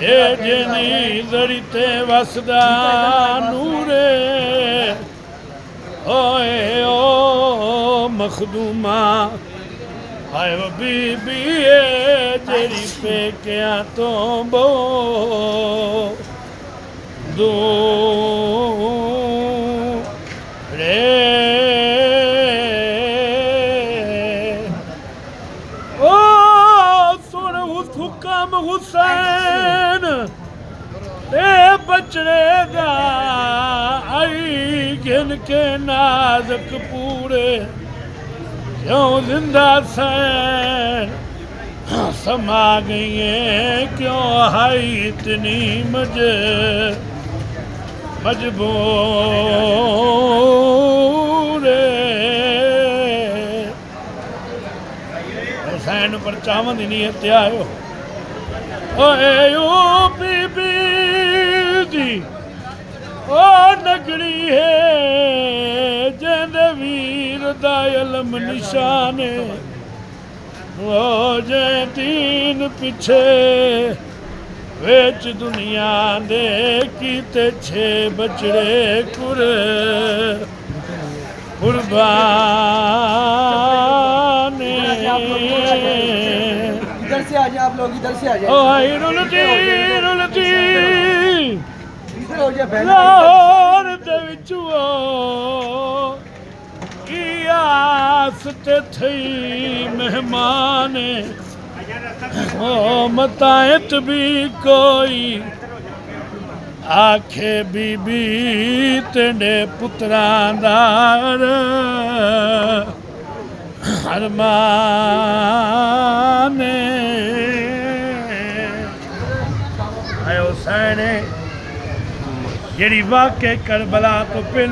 Jenny जड़ीते वसदा नूरे ओए ओ मखदूमा हाय वो बीबी Jerry पेकिया तो बो दो रे ओ सुन हुकम हुसैन ए बचड़े दा आई गिन के नाज़क पूरे क्यों जिंदा सैन समा गई है क्यों हाई इतनी मजबूर हुसैन पर चावंद नीयत ते आयो ओए ओ बीबी दी ओ नगरी है जेंदे वीर दा इल्म निशाने ओ जे दीन पिछे विच दुनिया दे कीते छे बचड़े कुर्बान इधर से आ जाए आप लोग, इधर से आ जाए। ओ आई रुलती इधर हो जाए लाहौर दे विचो की आस ते थई मेहमान ओ मतायत भी कोई आखे बीबी तेरे पुत्रां दा अरमान आयो हुसैन जेड़ी वाक़े करबला तो पहले